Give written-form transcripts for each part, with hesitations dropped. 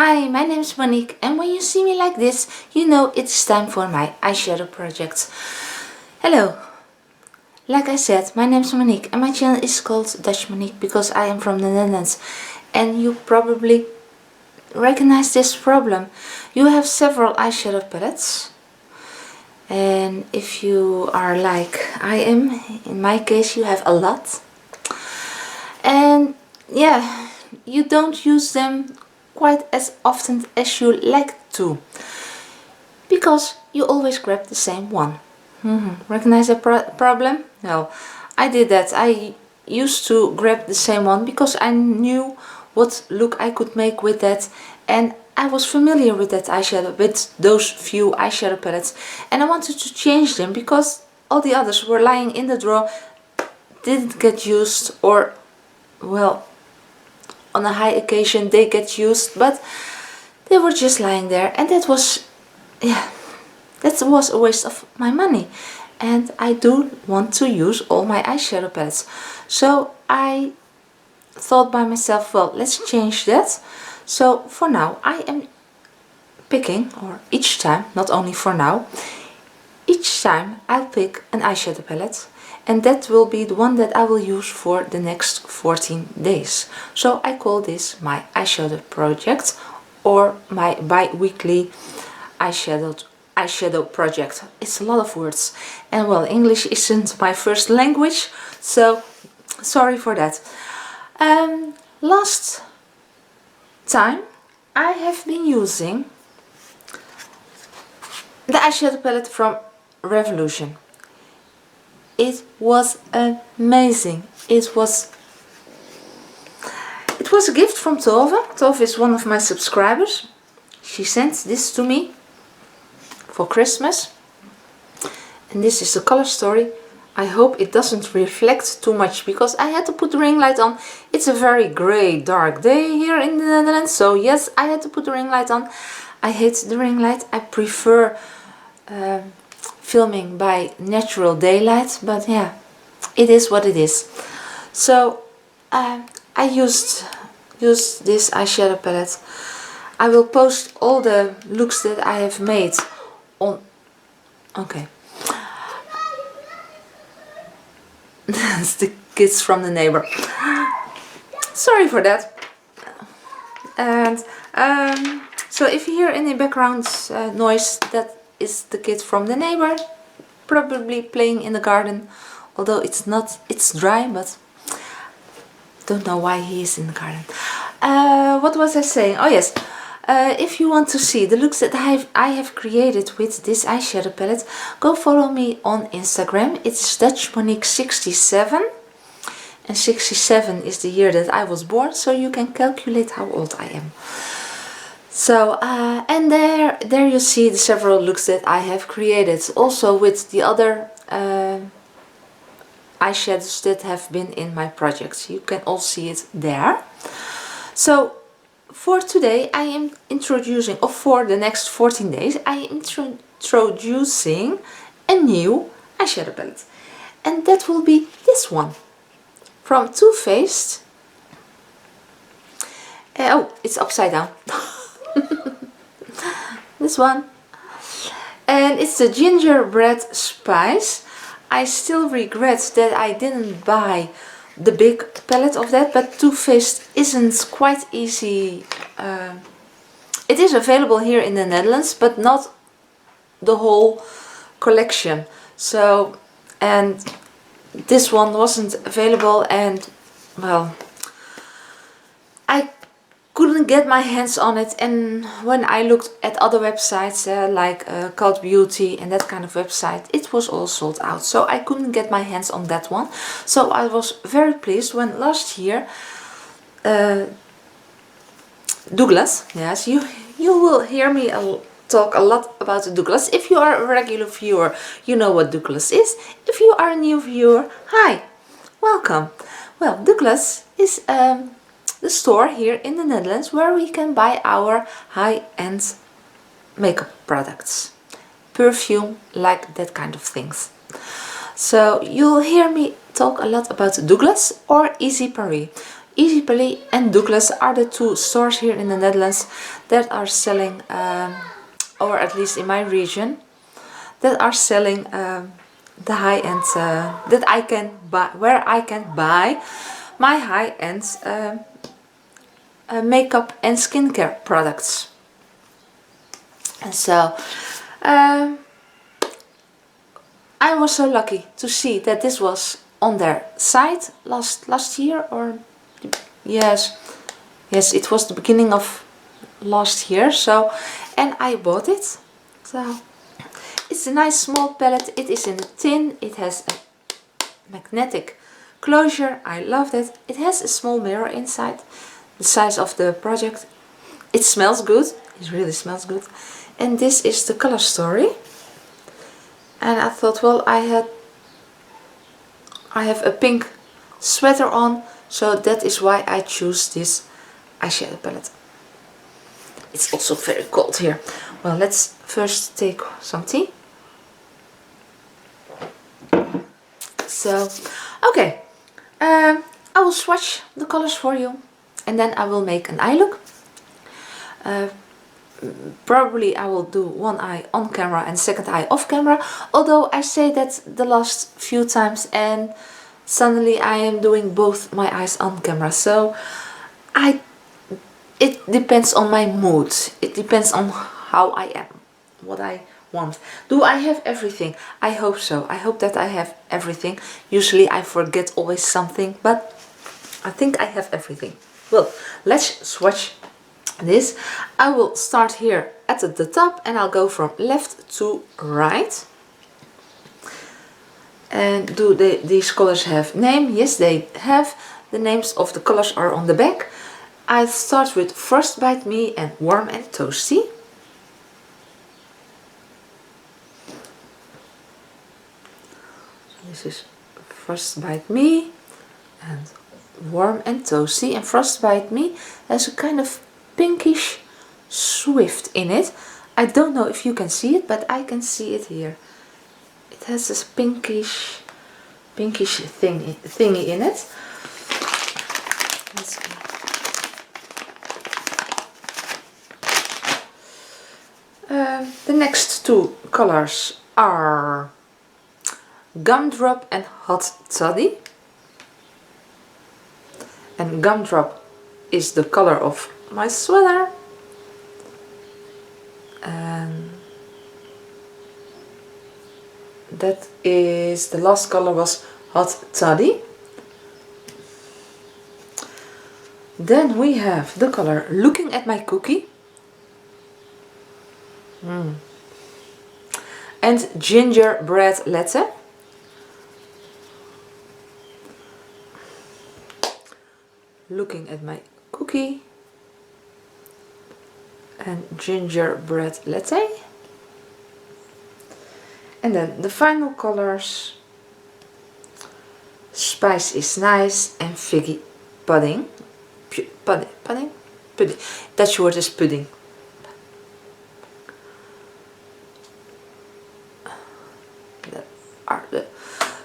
Hi, my name is Monique, and when you see me like this, you know it's time for my eyeshadow project. Hello! Like I said, my name is Monique and my channel is called Dutch Monique because I am from the Netherlands. And you probably recognize this problem. You have several eyeshadow palettes. And if you are like I am, in my case you have a lot. And yeah, you don't use them quite as often as you like to, because you always grab the same one. Recognize the problem? Well, I did that. I used to grab the same one because I knew what look I could make with that, and I was familiar with that eyeshadow, with those few eyeshadow palettes, and I wanted to change them because all the others were lying in the drawer, didn't get used, or well, on a high occasion they get used, but they were just lying there, and that was, yeah, that was a waste of my money. And I do want to use all my eyeshadow palettes. So I thought by myself, well, let's change that. So for now I am picking, or each time, not only for now, each time I'll pick an eyeshadow palette, and that will be the one that I will use for the next 14 days. So I call this my eyeshadow project, or my bi-weekly eyeshadow project. It's a lot of words, and well, English isn't my first language, so sorry for that. Last time I have been using the eyeshadow palette from Revolution. It was amazing. It was a gift from Tove. Tove is one of my subscribers. She sent this to me for Christmas. And this is the color story. I hope it doesn't reflect too much because I had to put the ring light on. It's a very grey, dark day here in the Netherlands. So yes, I had to put the ring light on. I hate the ring light. I prefer filming by natural daylight, but yeah, it is what it is. So I used this eyeshadow palette. I will post all the looks that I have made on. Okay. That's the kids from the neighbor. Sorry for that. And so if you hear any background noise, that is the kid from the neighbor, probably playing in the garden, although it's not, it's dry, but don't know why he is in the garden. What was I saying? Oh yes, if you want to see the looks that I have created with this eyeshadow palette, go follow me on Instagram. It's Dutch Monique 67, and 67 is the year that I was born, so you can calculate how old I am. So and there you see the several looks that I have created, also with the other eyeshadows that have been in my projects. You can all see it there. So for today I am introducing, or for the next 14 days, I am introducing a new eyeshadow palette, and that will be this one from Too Faced. Oh, it's upside down. This one, and it's the Gingerbread Spice. I still regret that I didn't buy the big palette of that, but Too Faced isn't quite easy. It is available here in the Netherlands, but not the whole collection. So, and this one wasn't available, and well, I couldn't get my hands on it. And when I looked at other websites like Cult Beauty and that kind of website, it was all sold out, so I couldn't get my hands on that one. So I was very pleased when last year Douglas, yes, you will hear me talk a lot about Douglas. If you are a regular viewer, you know what Douglas is. If you are a new viewer, hi, welcome. Well, Douglas is the store here in the Netherlands where we can buy our high-end makeup products, perfume, like that kind of things. So you'll hear me talk a lot about Douglas or Easy Paris. Easyplay and Douglas are the two stores here in the Netherlands that are selling, or at least in my region, that are selling the high-end, that I can buy, where I can buy my high-end makeup and skincare products. And so I was so lucky to see that this was on their site last year, or yes, it was the beginning of last year. So, and I bought it. So it's a nice small palette. It is in a tin. It has a magnetic closure. I love that. It has a small mirror inside, the size of the project. It smells good. It really smells good. And this is the color story. And I thought, well, I have a pink sweater on, so that is why I choose this eyeshadow palette. It's also very cold here. Well, let's first take some tea. So, okay, I will swatch the colors for you, and then I will make an eye look. Probably I will do one eye on camera and second eye off camera, although I say that the last few times and suddenly I am doing both my eyes on camera. So it depends on my mood. It depends on how I am, what I want. Do I have everything? I hope so. I hope that I have everything. Usually I forget always something, but I think I have everything. Well, let's swatch this. I will start here at the top and I'll go from left to right. And do these colors have name? Yes, they have. The names of the colors are on the back. I start with First Bite Me and Warm and Toasty. This is First Bite Me and Warm and Toasty. And First Bite Me has a kind of pinkish swift in it. I don't know if you can see it, but I can see it here. It has this pinkish thingy in it. Let's see. The next two colors are Gumdrop and Hot Toddy. And Gumdrop is the color of my sweater, and that is, the last color was Hot Toddy. Then we have the color Looking at My Cookie and Gingerbread Latte. Looking at My Cookie and Gingerbread Latte. And then the final colors, Spice is Nice and Figgy Pudding. Pudding? Dutch word is pudding.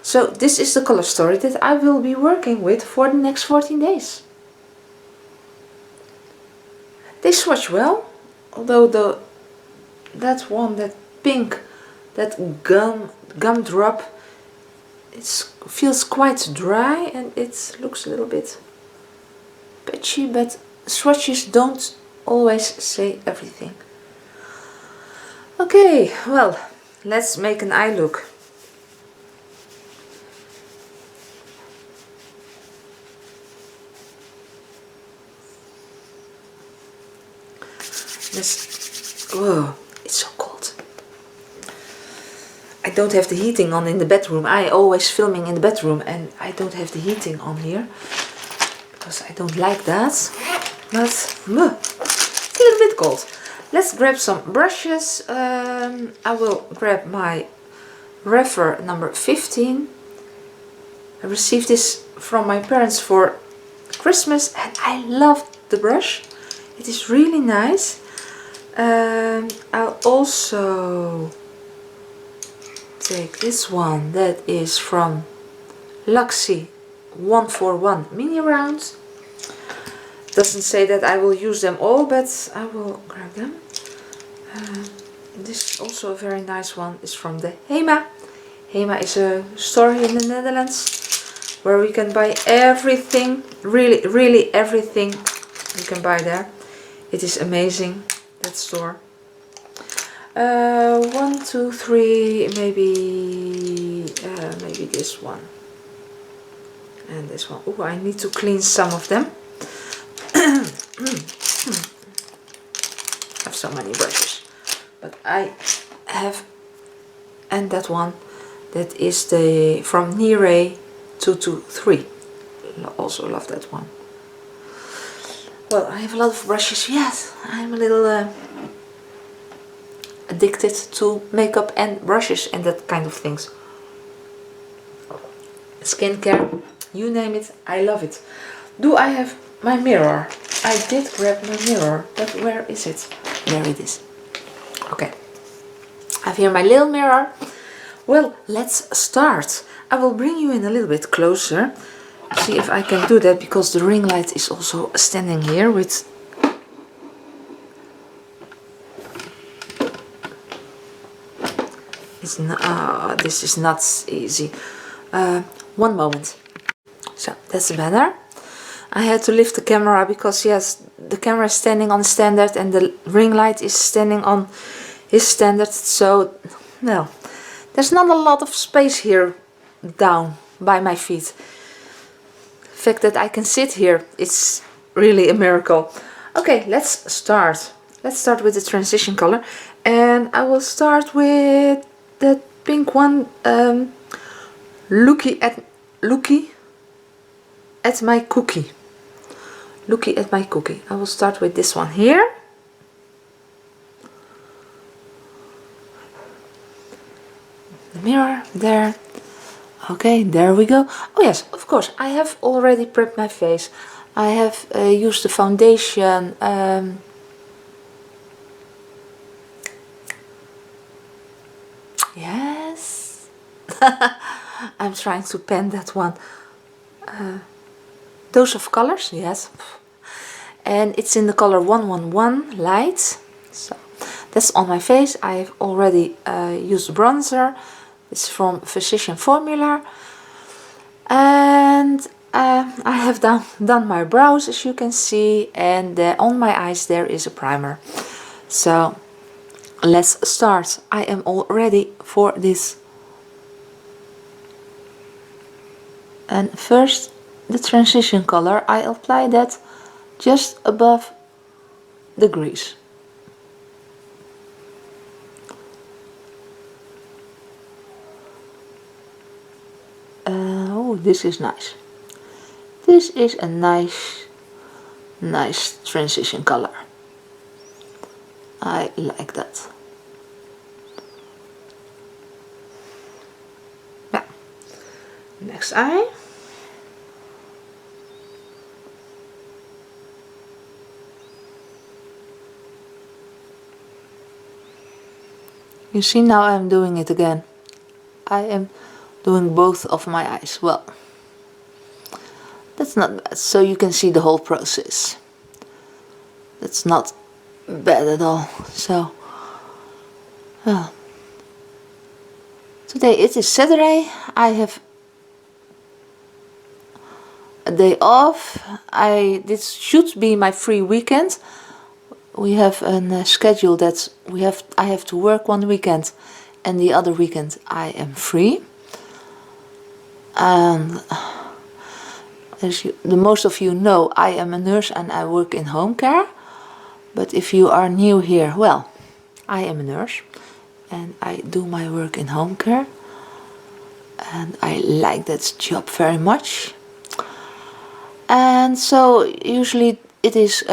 So this is the color story that I will be working with for the next 14 days. They swatch well, although that pink, that gumdrop, it feels quite dry and it looks a little bit patchy, but swatches don't always say everything. Okay, well, let's make an eye look. Whoa, it's so cold. I don't have the heating on in the bedroom. I always filming in the bedroom and I don't have the heating on here because I don't like that. But it's a little bit cold. Let's grab some brushes. I will grab my Refer number 15. I received this from my parents for Christmas and I love the brush. It is really nice. I'll also take this one that is from Luxie 141 mini rounds. Doesn't say that I will use them all, but I will grab them. This is also a very nice one. It's from the HEMA. HEMA is a store in the Netherlands where we can buy everything, really everything you can buy there. It is amazing, that store. 1, 2, 3, maybe this one and this one. Oh, I need to clean some of them. I have so many brushes, but I have, and that one, that is the from Nire 223. Also love that one. Well, I have a lot of brushes. Yes, I'm a little addicted to makeup and brushes and that kind of things. Skincare, you name it, I love it. Do I have my mirror? I did grab my mirror, but where is it? There it is. Okay, I have here my little mirror. Well, let's start. I will bring you in a little bit closer. See if I can do that, because the ring light is also standing here with... this is not easy. One moment. So, that's better. I had to lift the camera because, yes, the camera is standing on standard and the ring light is standing on his standard. So, well, there's not a lot of space here down by my feet. The fact that I can sit here, it's really a miracle. Okay, let's start. Let's start with the transition color. And I will start with that pink one, looky at my cookie. Looky at my cookie. I will start with this one here. The mirror there. Okay, there we go. Oh yes, of course, I have already prepped my face. I have used the foundation. Yes. I'm trying to pen that one. Dose of colors, yes. And it's in the color 111 light. So that's on my face. I've already used bronzer. It's from Physician Formula. And I have done my brows, as you can see. And on my eyes there is a primer. So let's start. I am all ready for this. And first, the transition color, I apply that just above the crease. Oh, this is nice. This is a nice transition color. I like that. Yeah. Next eye. You see, now I'm doing it again. I am doing both of my eyes. Well, that's not bad. So you can see the whole process. That's not bad at all. So, today it is Saturday. I have a day off. This should be my free weekend. We have a schedule that I have to work one weekend and the other weekend I am free. And as the most of you know, I am a nurse and I work in home care. But if you are new here, well, I am a nurse and I do my work in home care. And I like that job very much. And so usually it is...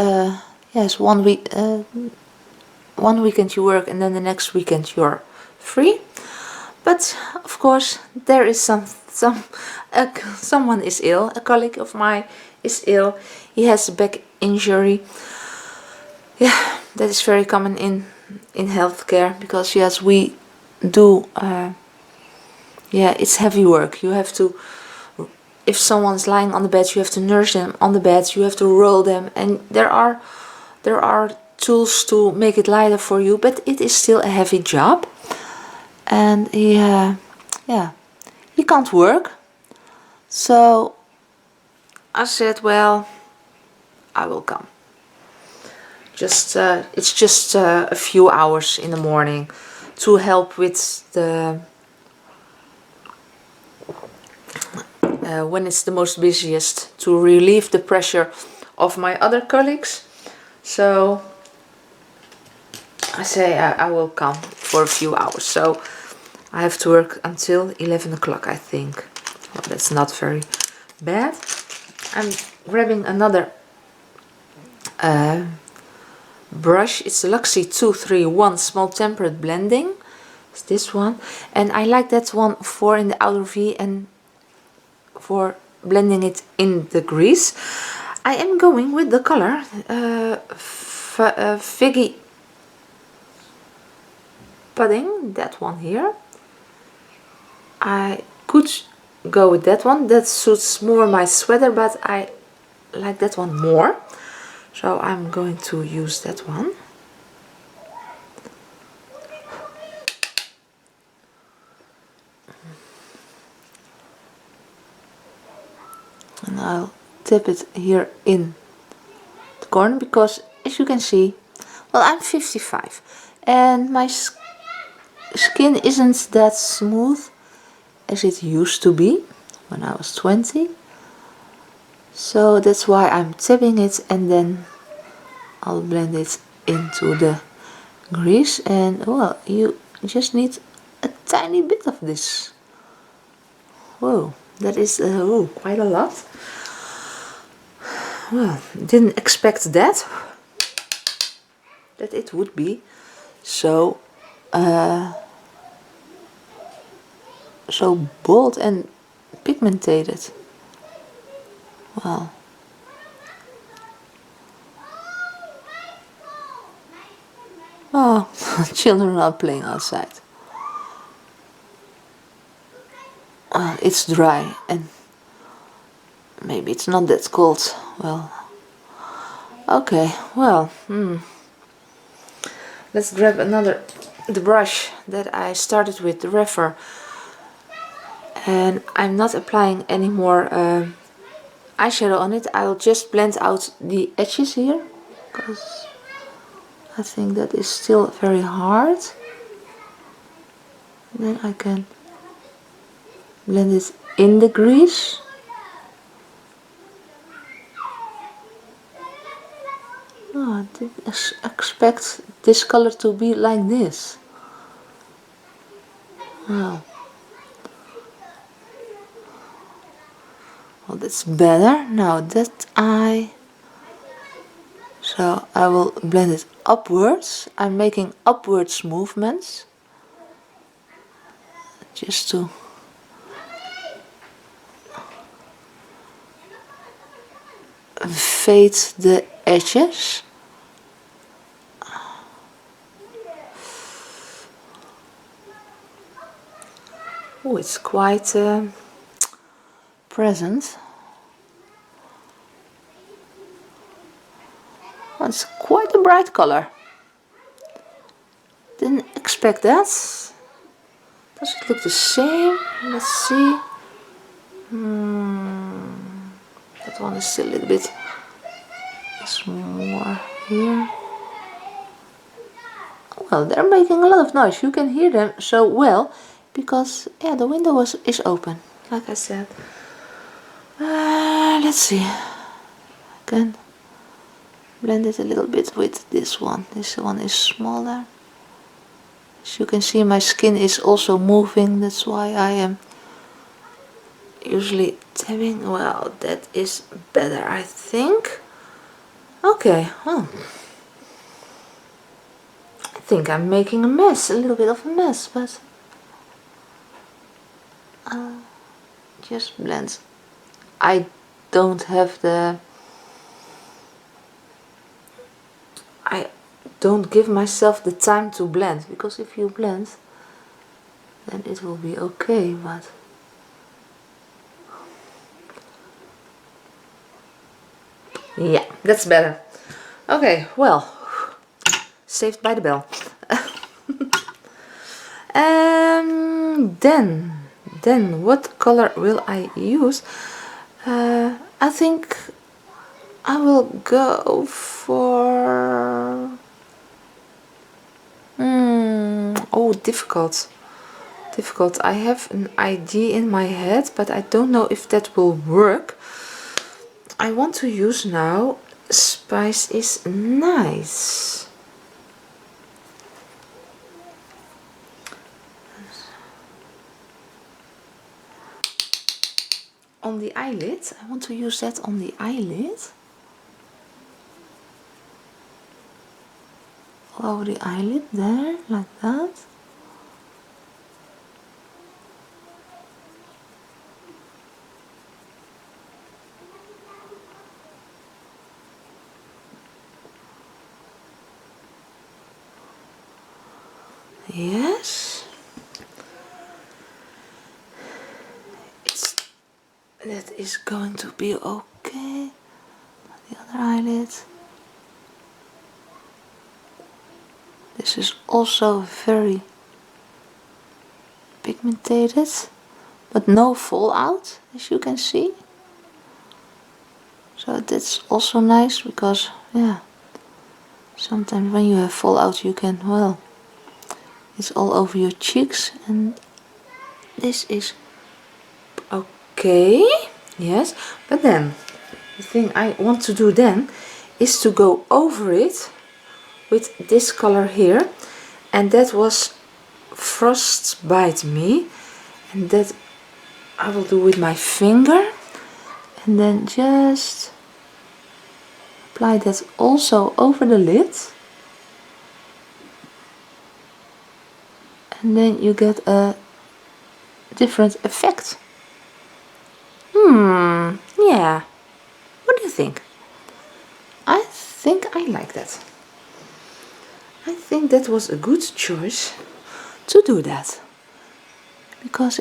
yes, one weekend you work and then the next weekend you're free. But of course there is someone is ill. A colleague of mine is ill. He has a back injury. Yeah, that is very common in healthcare, because yes, we do. Yeah, it's heavy work. You have to. if someone's lying on the bed, you have to nurse them on the bed, you have to roll them, and there are tools to make it lighter for you, but it is still a heavy job. And yeah, he can't work. So I said, well, I will come. It's just a few hours in the morning to help with the when it's the most busiest, to relieve the pressure of my other colleagues. So I say I will come for a few hours. So I have to work until 11 o'clock, I think. Well, that's not very bad. I'm grabbing another brush. It's the Luxie 231 Small Tempered Blending. It's this one. And I like that one for in the outer V and for blending it in the grease. I am going with the color Figgy Pudding, that one here. I could go with that one. That suits more my sweater, but I like that one more. So I'm going to use that one. And I'll tip it here in the corner because, as you can see, well, I'm 55 and my skin isn't that smooth as it used to be when I was 20. So that's why I'm tipping it, and then I'll blend it into the grease. And well, you just need a tiny bit of this. Whoa, that is quite a lot. Well, didn't expect that it would be so so bold and pigmented. Wow. Oh, children are playing outside. It's dry and maybe it's not that cold. Well, okay, well, let's grab the brush that I started with, the Refer. And I'm not applying any more eyeshadow on it. I'll just blend out the edges here because I think that is still very hard. Then I can blend it in the grease. Oh, I didn't expect this color to be like this. Wow. Well, that's better. Now that so I will blend it upwards. I'm making upwards movements just to fade the edges. Oh, it's quite present. Oh, it's quite a bright color. Didn't expect that. Does it look the same? Let's see. That one is still a little bit more here. Well, they're making a lot of noise. You can hear them so well because yeah, the window is open, like I said. Let's see. I can blend it a little bit with this one. This one is smaller. As you can see, my skin is also moving. That's why I am usually tapping. Well, that is better, I think. Okay, well, I think I'm making a mess, a little bit of a mess, but I'll just blend. I don't have I don't give myself the time to blend, because if you blend then it will be okay, but Yeah, that's better. Okay, well, saved by the bell. Then what color will I use? I think I will go for... oh, difficult. Difficult. I have an idea in my head, but I don't know if that will work. I want to use now Spice is Nice. On the eyelid. I want to use that on the eyelid. All over the eyelid there, like that. Yes. That is going to be okay. The other eyelid. This is also very pigmented, but no fallout, as you can see. So that's also nice because, yeah, sometimes when you have fallout you can, well, it's all over your cheeks, and this is okay. Yes, but then the thing I want to do then is to go over it with this color here, and that was Frostbite Me, and that I will do with my finger, and then just apply that also over the lid, and then you get a different effect. Yeah, what do you think? I think I like that. I think that was a good choice to do that, because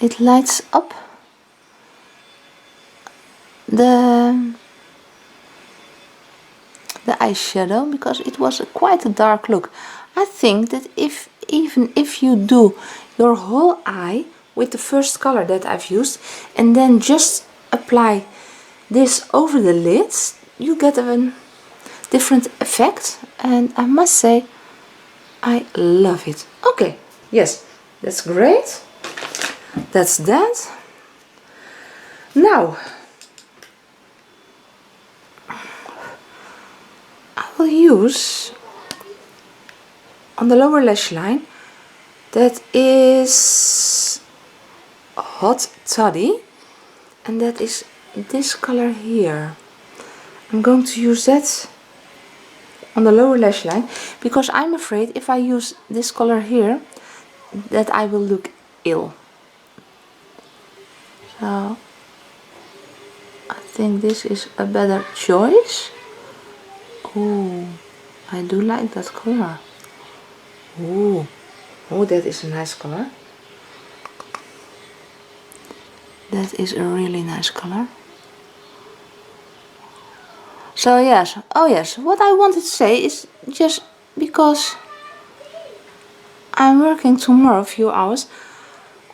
it lights up the eyeshadow, because it was quite a dark look. I think that even if you do your whole eye with the first color that I've used, and then just apply this over the lids, you get a different effect, and I must say I love it. Okay, yes, that's great. That's that. Now I will use on the lower lash line, that is Hot Toddy, and that is this color here. I'm going to use that on the lower lash line, because I'm afraid if I use this color here that I will look ill. So I think this is a better choice. Oh, I do like that color. Oh, that is a nice color. That is a really nice color. So yes, oh yes, what I wanted to say is, just because I'm working tomorrow a few hours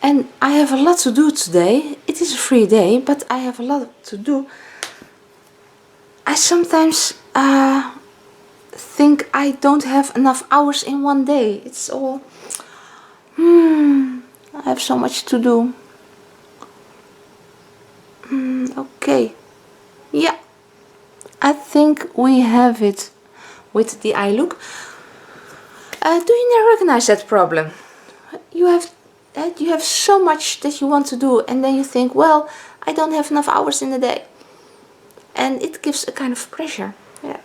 and I have a lot to do today. It is a free day, but I have a lot to do. I sometimes think I don't have enough hours in one day. It's all, I have so much to do. Okay, yeah, I think we have it with the eye look. Do you now recognize that problem? You have so much that you want to do, and then you think, well, I don't have enough hours in the day, and it gives a kind of pressure. Yeah,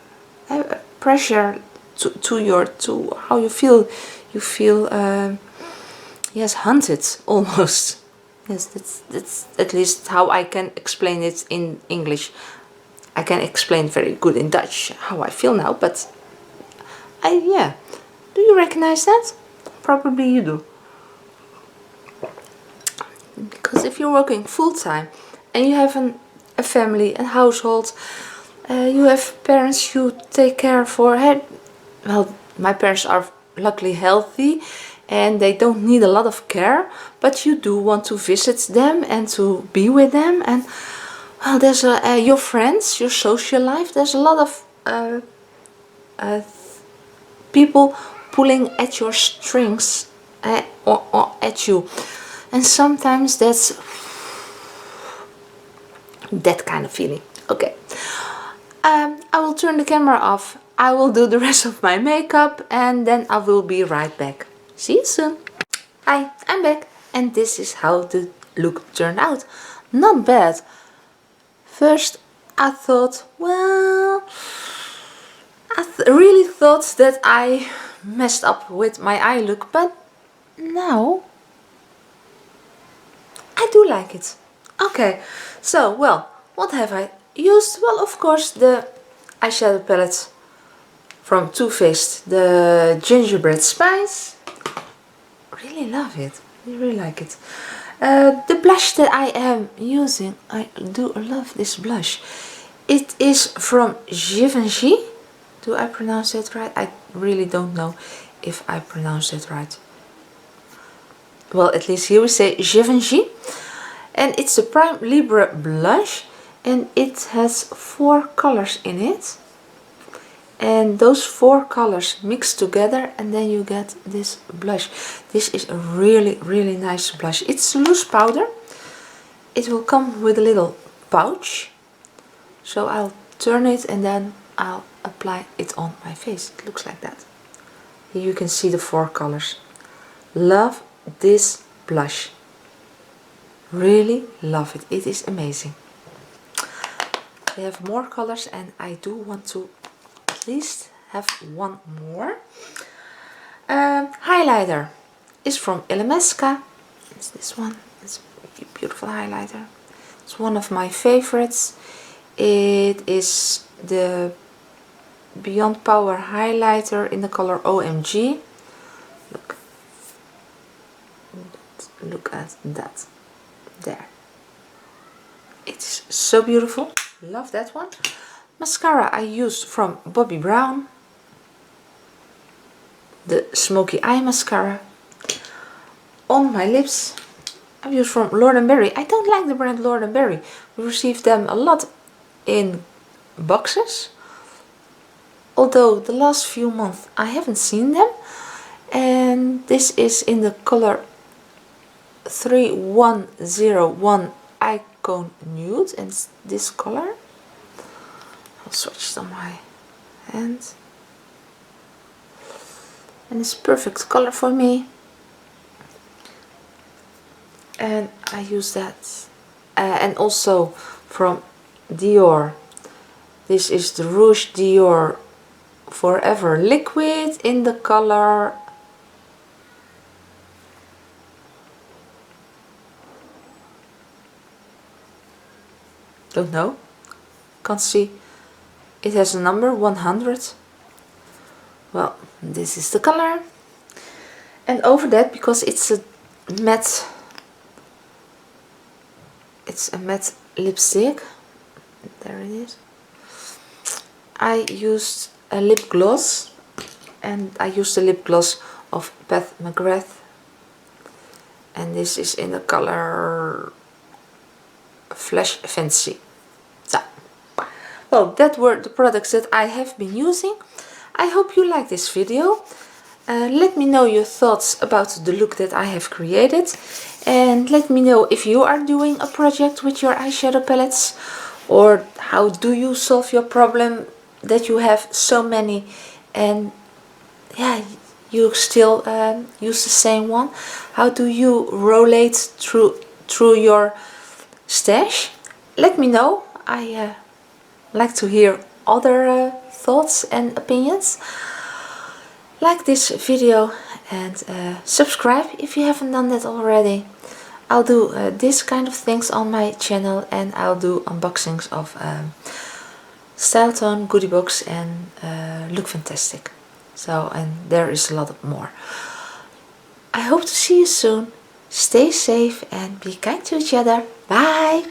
pressure to how you feel. You feel yes, hunted almost. Yes, that's at least how I can explain it in English. I can explain very good in Dutch how I feel now, but yeah. Do you recognize that? Probably you do. Because if you're working full-time and you have a family and household. You have parents you take care for. Well, my parents are luckily healthy and they don't need a lot of care, but you do want to visit them and to be with them. And well, there's your friends, your social life. There's a lot of people pulling at your strings, or at you, and sometimes that's that kind of feeling. Okay, I will turn the camera off. I will do the rest of my makeup and then I will be right back. See you soon. Hi, I'm back and this is how the look turned out. Not bad. First I thought, well, I really thought that I messed up with my eye look, but now I do like it. Okay, so well, what have I used? Well, of course, the eyeshadow palette from Too Faced, the Gingerbread Spice. Really love it. I really like it. The blush that I am using, I do love this blush. It is from Givenchy. Do I pronounce that right? I really don't know if I pronounce it right. Well, at least here we say Givenchy. And it's a Prime Libre blush. And it has 4 colors in it. And those 4 colors mix together and then you get this blush. This is a really, really nice blush. It's loose powder. It will come with a little pouch. So I'll turn it and then I'll apply it on my face. It looks like that. Here you can see the 4 colors. Love this blush. Really love it. It is amazing. They have more colors and I do want to at least have one more. Highlighter is from Ilamesca. It's this one. It's a beautiful highlighter. It's one of my favorites. It is the Beyond Power highlighter in the color OMG. Look at that. There. It's so beautiful. Love that one. Mascara I used from Bobbi Brown. The Smoky Eye Mascara. On my lips I used from Lord & Berry. I don't like the brand Lord & Berry. We received them a lot in boxes. Although the last few months I haven't seen them. And this is in the color 3101 Icon Nude. And it's this color. I'll swatch it on my hand. And it's perfect color for me. And I use that. And also from Dior. This is the Rouge Dior Forever Liquid in the color don't know, can't see. It has a number 100. Well, this is the color. And over that, because it's a matte lipstick, there it is, I used a lip gloss, and I used the lip gloss of Pat McGrath, and this is in the color Flash Fancy. So, well, that were the products that I have been using. I hope you like this video. Let me know your thoughts about the look that I have created, and let me know if you are doing a project with your eyeshadow palettes, or how do you solve your problem that you have so many and yeah, you still use the same one. How do you rollate through your stash? Let me know. I like to hear other thoughts and opinions. Like this video and subscribe if you haven't done that already. I'll do this kind of things on my channel, and I'll do unboxings of Styletone, Goodiebox and Lookfantastic. So, and there is a lot more. I hope to see you soon. Stay safe and be kind to each other. Bye!